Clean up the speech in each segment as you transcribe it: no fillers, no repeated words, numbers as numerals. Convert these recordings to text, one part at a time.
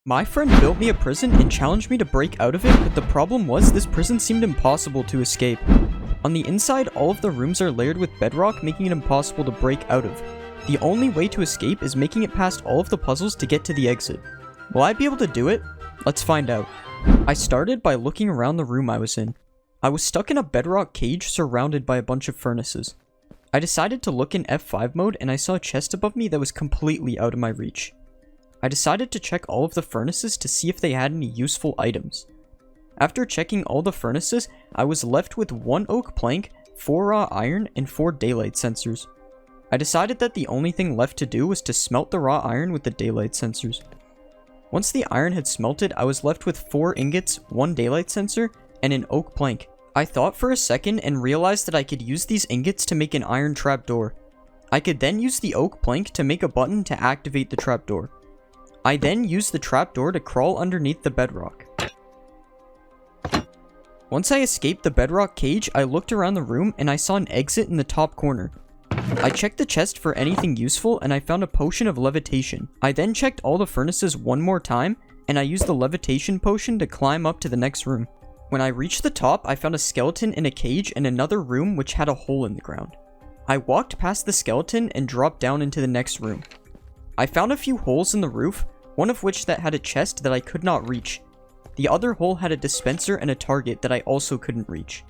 My friend built me a prison and challenged me to break out of it, but the problem was this prison seemed impossible to escape. On the inside, all of the rooms are layered with bedrock, making it impossible to break out of. The only way to escape is making it past all of the puzzles to get to the exit. Will I be able to do it? Let's find out. I started by looking around the room I was in. I was stuck in a bedrock cage surrounded by a bunch of furnaces. I decided to look in F5 mode and I saw a chest above me that was completely out of my reach. I decided to check all of the furnaces to see if they had any useful items. After checking all the furnaces, I was left with 1 oak plank, 4 raw iron, and 4 daylight sensors. I decided that the only thing left to do was to smelt the raw iron with the daylight sensors. Once the iron had smelted, I was left with 4 ingots, 1 daylight sensor, and an oak plank. I thought for a second and realized that I could use these ingots to make an iron trapdoor. I could then use the oak plank to make a button to activate the trapdoor. I then used the trapdoor to crawl underneath the bedrock. Once I escaped the bedrock cage, I looked around the room and I saw an exit in the top corner. I checked the chest for anything useful and I found a potion of levitation. I then checked all the furnaces one more time and I used the levitation potion to climb up to the next room. When I reached the top, I found a skeleton in a cage in another room which had a hole in the ground. I walked past the skeleton and dropped down into the next room. I found a few holes in the roof, one of which that had a chest that I could not reach. The other hole had a dispenser and a target that I also couldn't reach.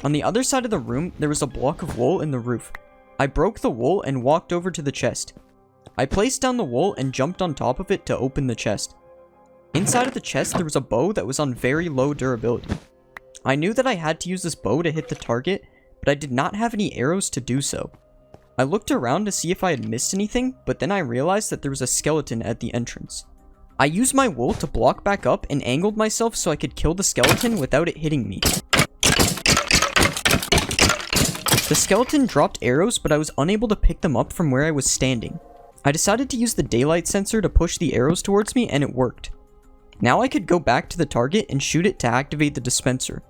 On the other side of the room, there was a block of wool in the roof. I broke the wool and walked over to the chest. I placed down the wool and jumped on top of it to open the chest. Inside of the chest, there was a bow that was on very low durability. I knew that I had to use this bow to hit the target, but I did not have any arrows to do so. I looked around to see if I had missed anything, but then I realized that there was a skeleton at the entrance. I used my wool to block back up and angled myself so I could kill the skeleton without it hitting me. The skeleton dropped arrows, but I was unable to pick them up from where I was standing. I decided to use the daylight sensor to push the arrows towards me, and it worked. Now I could go back to the target and shoot it to activate the dispenser.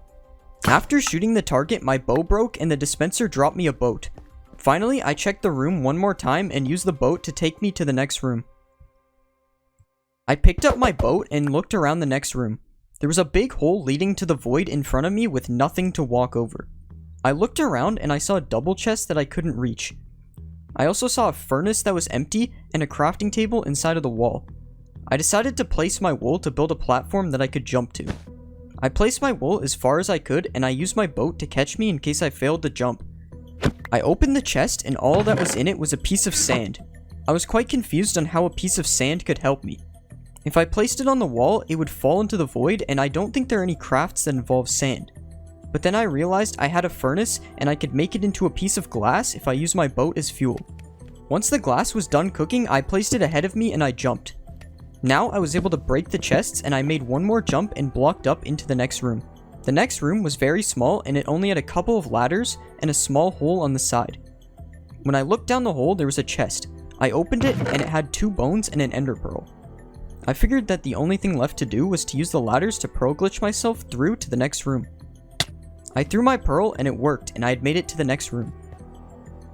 After shooting the target, my bow broke and the dispenser dropped me a boat. Finally, I checked the room one more time and used the boat to take me to the next room. I picked up my boat and looked around the next room. There was a big hole leading to the void in front of me with nothing to walk over. I looked around and I saw a double chest that I couldn't reach. I also saw a furnace that was empty and a crafting table inside of the wall. I decided to place my wool to build a platform that I could jump to. I placed my wool as far as I could and I used my boat to catch me in case I failed to jump. I opened the chest and all that was in it was a piece of sand. I was quite confused on how a piece of sand could help me. If I placed it on the wall, it would fall into the void, and I don't think there are any crafts that involve sand. But then I realized I had a furnace and I could make it into a piece of glass if I used my boat as fuel. Once the glass was done cooking, I placed it ahead of me and I jumped. Now I was able to break the chests and I made one more jump and blocked up into the next room. The next room was very small and it only had a couple of ladders and a small hole on the side. When I looked down the hole, there was a chest. I opened it and it had 2 bones and an ender pearl. I figured that the only thing left to do was to use the ladders to pearl glitch myself through to the next room. I threw my pearl and it worked and I had made it to the next room.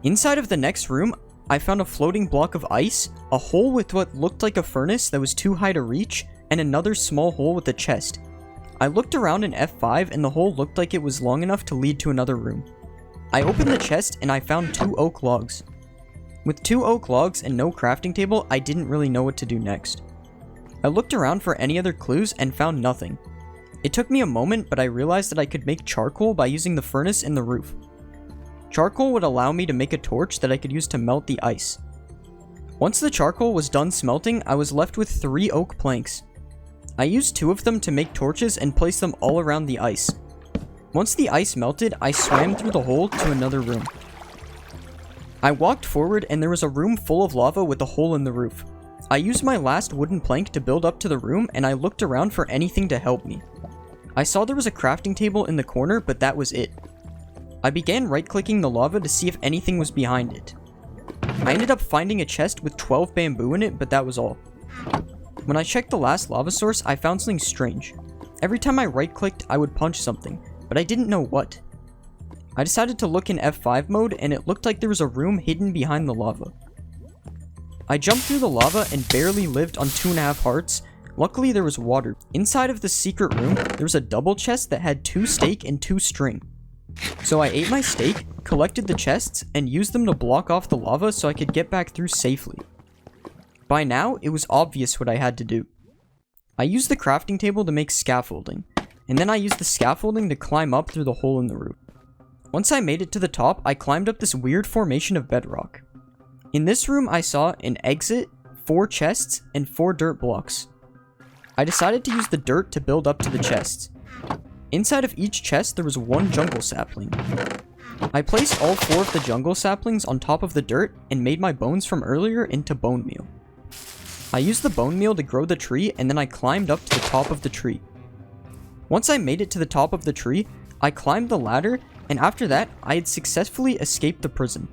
Inside of the next room, I found a floating block of ice, a hole with what looked like a furnace that was too high to reach, and another small hole with a chest. I looked around in F5 and the hole looked like it was long enough to lead to another room. I opened the chest and I found 2 oak logs. With 2 oak logs and no crafting table, I didn't really know what to do next. I looked around for any other clues and found nothing. It took me a moment, but I realized that I could make charcoal by using the furnace in the roof. Charcoal would allow me to make a torch that I could use to melt the ice. Once the charcoal was done smelting, I was left with 3 oak planks. I used 2 of them to make torches and placed them all around the ice. Once the ice melted, I swam through the hole to another room. I walked forward and there was a room full of lava with a hole in the roof. I used my last wooden plank to build up to the room and I looked around for anything to help me. I saw there was a crafting table in the corner, but that was it. I began right-clicking the lava to see if anything was behind it. I ended up finding a chest with 12 bamboo in it, but that was all. When I checked the last lava source, I found something strange. Every time I right-clicked, I would punch something, but I didn't know what. I decided to look in F5 mode, and it looked like there was a room hidden behind the lava. I jumped through the lava and barely lived on 2.5 hearts. Luckily, there was water. Inside of the secret room, there was a double chest that had 2 steak and 2 string. So I ate my steak, collected the chests, and used them to block off the lava so I could get back through safely. By now, it was obvious what I had to do. I used the crafting table to make scaffolding, and then I used the scaffolding to climb up through the hole in the roof. Once I made it to the top, I climbed up this weird formation of bedrock. In this room, I saw an exit, 4 chests, and 4 dirt blocks. I decided to use the dirt to build up to the chests. Inside of each chest, there was 1 jungle sapling. I placed all 4 of the jungle saplings on top of the dirt and made my bones from earlier into bone meal. I used the bone meal to grow the tree, and then I climbed up to the top of the tree. Once I made it to the top of the tree, I climbed the ladder, and after that, I had successfully escaped the prison.